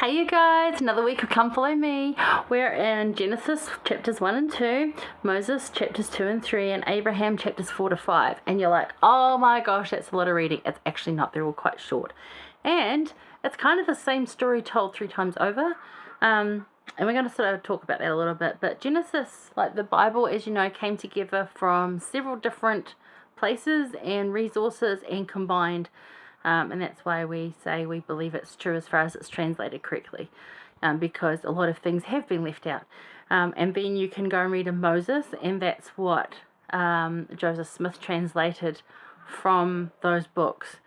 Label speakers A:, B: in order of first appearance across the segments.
A: Hey you guys, another week of Come Follow Me. We're in Genesis chapters 1 and 2, Moses chapters 2 and 3, and Abraham chapters 4 to 5. And you're like, oh my gosh, that's a lot of reading. It's actually not, they're all quite short. And it's kind of the same story told 3 times over. And we're going to sort of talk about that a little bit. But Genesis, like the Bible, as you know, came together from several different places and resources and combined. And that's why we say we believe it's true as far as it's translated correctly, because a lot of things have been left out. And then you can go and read in Moses, and that's what Joseph Smith translated from those books.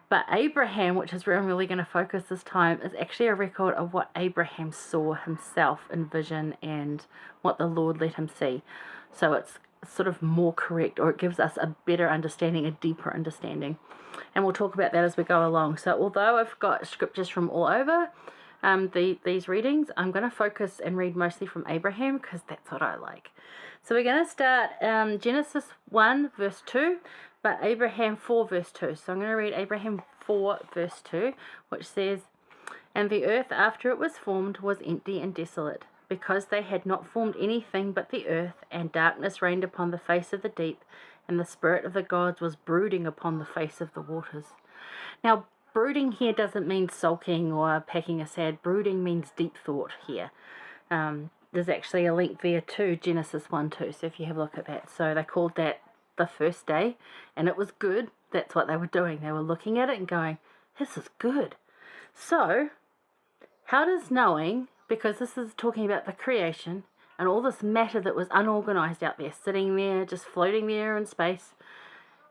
A: But Abraham, which is where I'm really going to focus this time, is actually a record of what Abraham saw himself in vision and what the Lord let him see. So it's sort of more correct, or it gives us a better understanding, a deeper understanding. And we'll talk about that as we go along. So although I've got scriptures from all over these readings, I'm going to focus and read mostly from Abraham because that's what I like. So we're going to start Genesis 1 verse 2, but Abraham 4 verse 2. So I'm going to read Abraham 4 verse 2, which says, "And the earth after it was formed was empty and desolate, because they had not formed anything but the earth, and darkness reigned upon the face of the deep, and the spirit of the gods was brooding upon the face of the waters." Now, brooding here doesn't mean sulking or packing a sad. Brooding means deep thought here. There's actually a link there to Genesis 1:2, so if you have a look at that. So they called that the first day, and it was good. That's what they were doing. They were looking at it and going, this is good. So, how does knowing, because this is talking about the creation, and all this matter that was unorganized out there, sitting there, just floating there in space.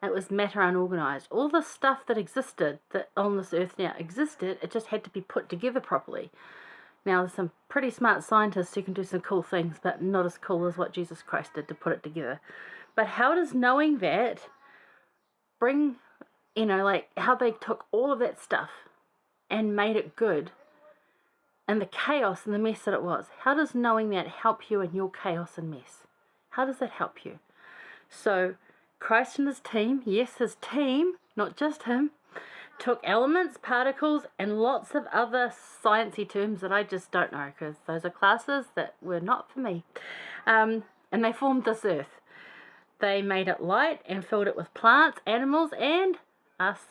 A: It was matter unorganized. All the stuff that existed, that on this earth now existed, it just had to be put together properly. Now, there's some pretty smart scientists who can do some cool things, but not as cool as what Jesus Christ did to put it together. But how does knowing that bring, like how they took all of that stuff and made it good, and the chaos and the mess that it was, how does knowing that help you in your chaos and mess? How does that help you? So Christ and his team, yes, his team, not just him, took elements, particles, and lots of other sciencey terms that I just don't know, because those are classes that were not for me. And they formed this earth. They made it light and filled it with plants, animals, and us.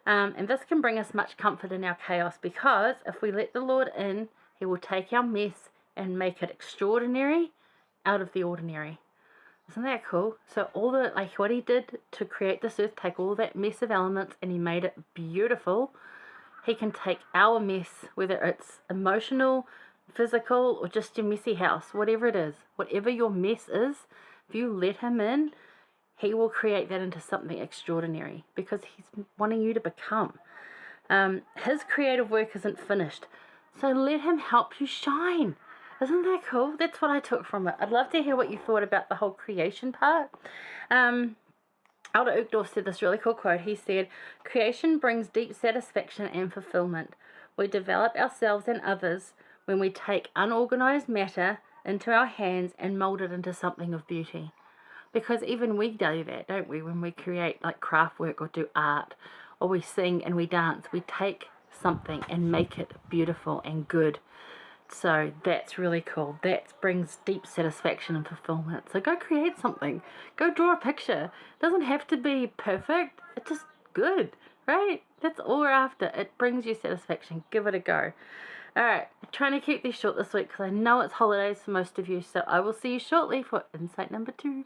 A: And this can bring us much comfort in our chaos, because if we let the Lord in, he will take our mess and make it extraordinary out of the ordinary. Isn't that cool? So all the, like what he did to create this earth, take all that mess of elements and he made it beautiful. He can take our mess, whether it's emotional, physical, or just your messy house, whatever it is, whatever your mess is, if you let him in, he will create that into something extraordinary, because he's wanting you to become. His creative work isn't finished, so let him help you shine. Isn't that cool? That's what I took from it. I'd love to hear what you thought about the whole creation part. Elder Uchtdorf said this really cool quote. He said, "Creation brings deep satisfaction and fulfillment. We develop ourselves and others when we take unorganized matter into our hands and mold it into something of beauty." Because even we do that, don't we? When we create like craft work or do art, or we sing and we dance, we take something and make it beautiful and good. So that's really cool. That brings deep satisfaction and fulfillment. So go create something. Go draw a picture. It doesn't have to be perfect. It's just good, right? That's all we're after. It brings you satisfaction. Give it a go. Alright, I'm trying to keep these short this week because I know it's holidays for most of you. So I will see you shortly for insight number 2.